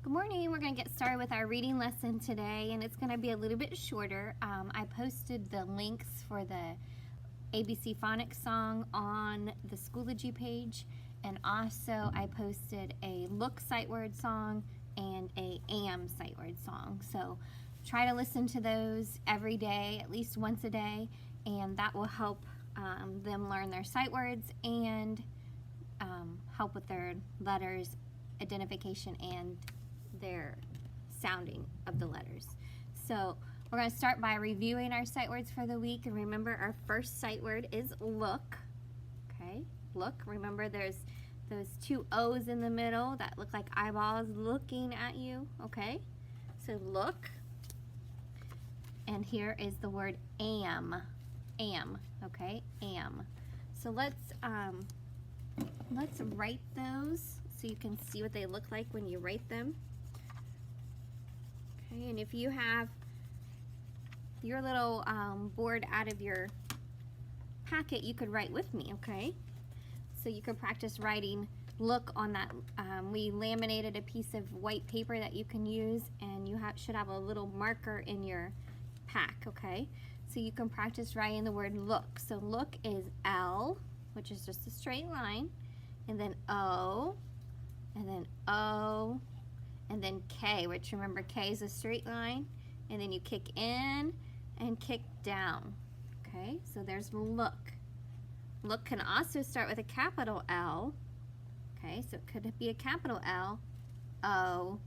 Good morning. We're going to get started with our reading lesson today, and it's going to be a little bit shorter. I posted the links for the ABC Phonics song on the Schoology page, and also I posted a Look Sight Word song and a Am Sight Word song. So try to listen to those every day, at least once a day, and that will help them learn their sight words and help with their letters identification and their sounding of the letters. So we're going to start by reviewing our sight words for the week, and remember our first sight word is look. Okay, look. Remember there's those two O's in the middle that look like eyeballs looking at you. Okay, so look. And here is the word am. Okay, am. So let's write those so you can see what they look like when you write them. Okay, and if you have your little board out of your packet, you could write with me, okay? So you could practice writing look on that. We laminated a piece of white paper that you can use, and you should have a little marker in your pack, okay? So you can practice writing the word look. So look is L, which is just a straight line, and then O, and then O, and then K, which remember K is a straight line, and then you kick in and kick down. Okay, so there's look. Look can also start with a capital L. Okay, so it could be a capital L, O,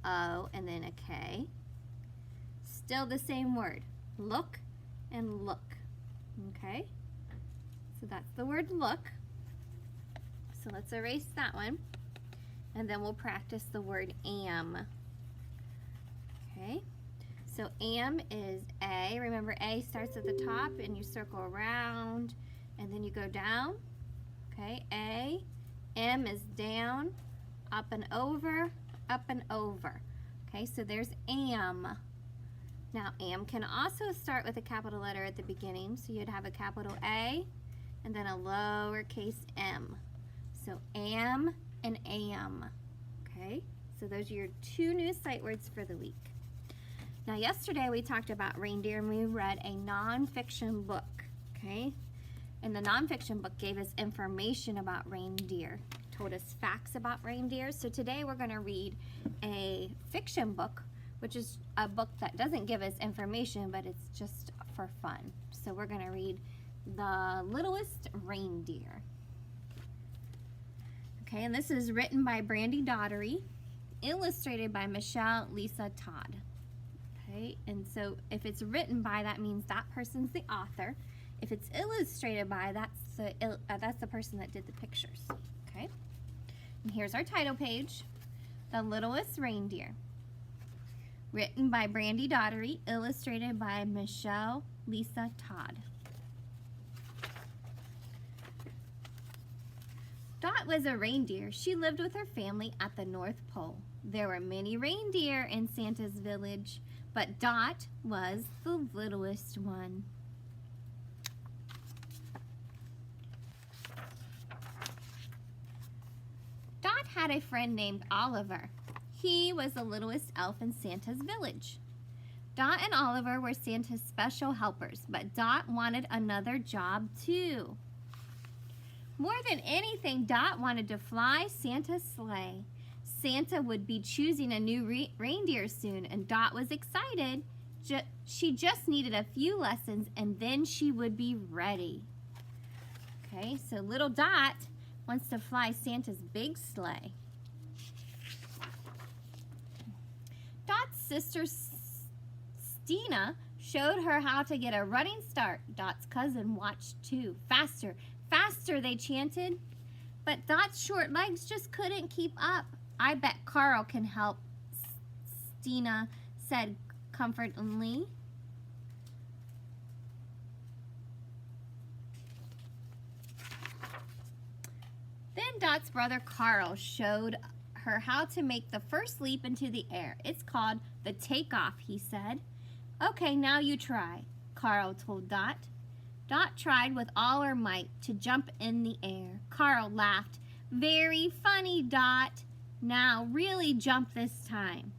O, and then a K. Still the same word, look and look. Okay, so that's the word look. So let's erase that one. And then we'll practice the word am. Okay, so am is A. Remember A starts at the top and you circle around and then you go down. Okay, A. M is down, up and over, up and over. Okay, so there's am. Now am can also start with a capital letter at the beginning, so you'd have a capital A and then a lowercase m. So am and am. Okay, so those are your two new sight words for the week. Now yesterday we talked about reindeer and we read a nonfiction book, okay? And the nonfiction book gave us information about reindeer, told us facts about reindeer. So today we're going to read a fiction book, which is a book that doesn't give us information, but it's just for fun. So we're going to read The Littlest Reindeer. Okay, and this is written by Brandy Daugherty, illustrated by Michelle Lisa Todd. Okay, and so if it's written by, that means that person's the author. If it's illustrated by, that's the person that did the pictures. Okay, and here's our title page, The Littlest Reindeer. Written by Brandy Daugherty, illustrated by Michelle Lisa Todd. Dot was a reindeer. She lived with her family at the North Pole. There were many reindeer in Santa's village, but Dot was the littlest one. Dot had a friend named Oliver. He was the littlest elf in Santa's village. Dot and Oliver were Santa's special helpers, but Dot wanted another job too. More than anything, Dot wanted to fly Santa's sleigh. Santa would be choosing a new reindeer soon, and Dot was excited. She just needed a few lessons, and then she would be ready. Okay, so little Dot wants to fly Santa's big sleigh. Dot's sister Stina showed her how to get a running start. Dot's cousin watched too. Faster, faster, they chanted. But Dot's short legs just couldn't keep up. I bet Carl can help, Stina said comfortingly. Then Dot's brother Carl showed her how to make the first leap into the air. It's called the takeoff, he said. Okay, now you try, Carl told Dot. Dot tried with all her might to jump in the air. Carl laughed. Very funny, Dot. Now really jump this time."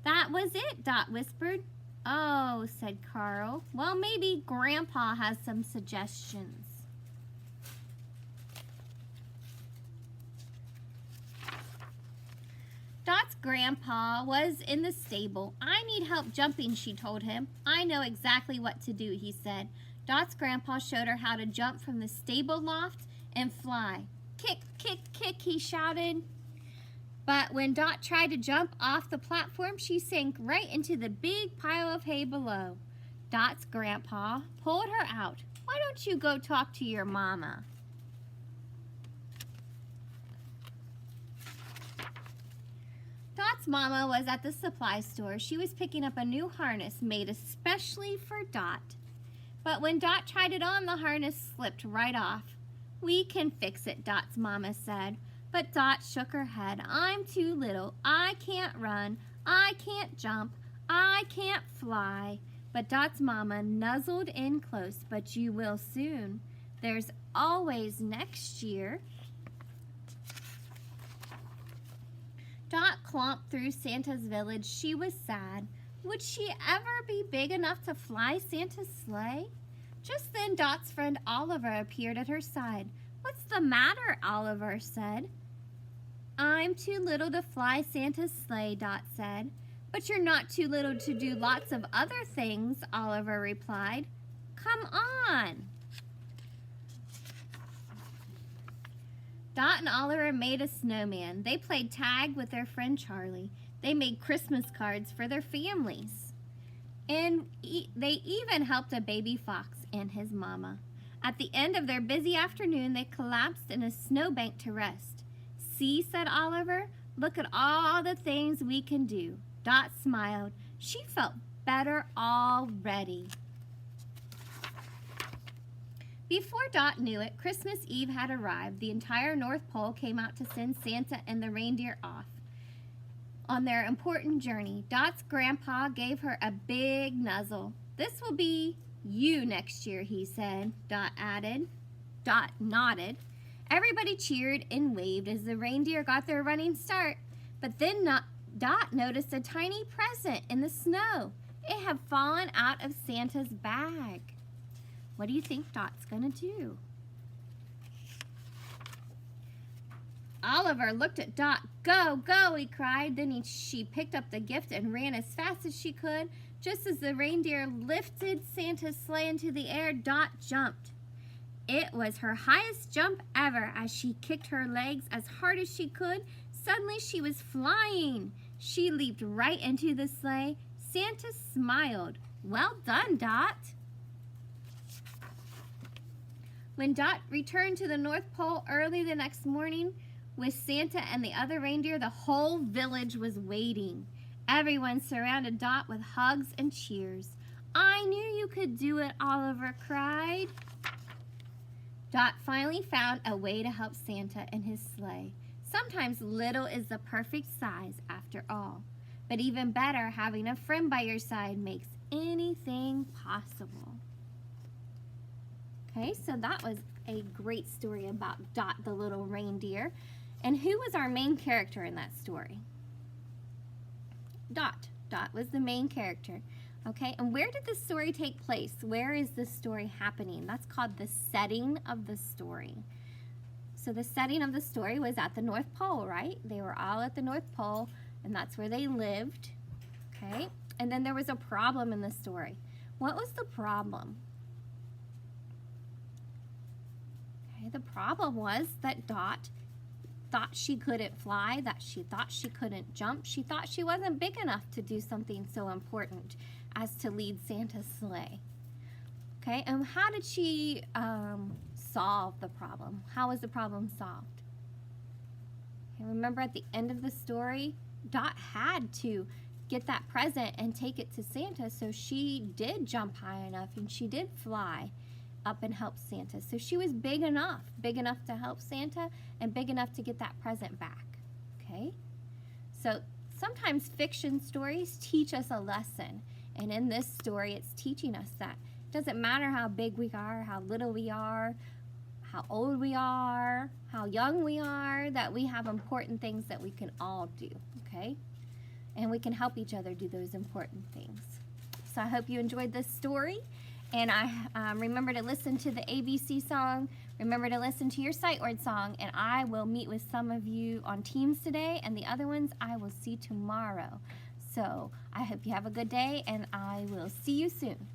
"That was it," Dot whispered. "Oh," said Carl. "Well, maybe Grandpa has some suggestions." Dot's grandpa was in the stable. "I need help jumping," she told him. "I know exactly what to do," he said. Dot's grandpa showed her how to jump from the stable loft and fly. "Kick, kick, kick," he shouted. But when Dot tried to jump off the platform, she sank right into the big pile of hay below. Dot's grandpa pulled her out. "Why don't you go talk to your mama?" Dot's mama was at the supply store. She was picking up a new harness made especially for Dot. But when Dot tried it on, the harness slipped right off. "We can fix it," Dot's mama said. But Dot shook her head. "I'm too little. I can't run. I can't jump. I can't fly." But Dot's mama nuzzled in close. "But you will soon. There's always next year." Dot clomped through Santa's village. She was sad. Would she ever be big enough to fly Santa's sleigh? Just then Dot's friend Oliver appeared at her side. "What's the matter?" Oliver said. "I'm too little to fly Santa's sleigh," Dot said. "But you're not too little to do lots of other things," Oliver replied. "Come on." Dot and Oliver made a snowman. They played tag with their friend Charlie. They made Christmas cards for their families. And they even helped a baby fox and his mama. At the end of their busy afternoon, they collapsed in a snowbank to rest. "See," said Oliver, "look at all the things we can do." Dot smiled. She felt better already. Before Dot knew it, Christmas Eve had arrived. The entire North Pole came out to send Santa and the reindeer off on their important journey. Dot's grandpa gave her a big nuzzle. "This will be you next year," he said. Dot added. Dot nodded. Everybody cheered and waved as the reindeer got their running start. But then Dot noticed a tiny present in the snow. It had fallen out of Santa's bag. What do you think Dot's gonna do? Oliver looked at Dot. "Go, go," he cried. Then she picked up the gift and ran as fast as she could. Just as the reindeer lifted Santa's sleigh into the air, Dot jumped. It was her highest jump ever. As she kicked her legs as hard as she could, suddenly she was flying. She leaped right into the sleigh. Santa smiled. "Well done, Dot." When Dot returned to the North Pole early the next morning with Santa and the other reindeer, the whole village was waiting. Everyone surrounded Dot with hugs and cheers. "I knew you could do it," Oliver cried. Dot finally found a way to help Santa and his sleigh. Sometimes little is the perfect size after all. But even better, having a friend by your side makes anything possible. Okay, so that was a great story about Dot the little reindeer. And who was our main character in that story? Dot. Dot was the main character. Okay, and where did this story take place? Where is this story happening? That's called the setting of the story. So the setting of the story was at the North Pole, right? They were all at the North Pole, and that's where they lived. Okay, and then there was a problem in the story. What was the problem? The problem was that Dot thought she couldn't fly, that she thought she couldn't jump. She thought she wasn't big enough to do something so important as to lead Santa's sleigh. Okay, and how did she solve the problem? How was the problem solved? Okay, remember at the end of the story, Dot had to get that present and take it to Santa, so she did jump high enough and she did fly up and help Santa. So she was big enough to help Santa and big enough to get that present back. Okay? So sometimes fiction stories teach us a lesson. And in this story, it's teaching us that it doesn't matter how big we are, how little we are, how old we are, how young we are, that we have important things that we can all do, okay? And we can help each other do those important things. So I hope you enjoyed this story. And I remember to listen to the ABC song. Remember to listen to your sight word song. And I will meet with some of you on Teams today. And the other ones I will see tomorrow. So I hope you have a good day. And I will see you soon.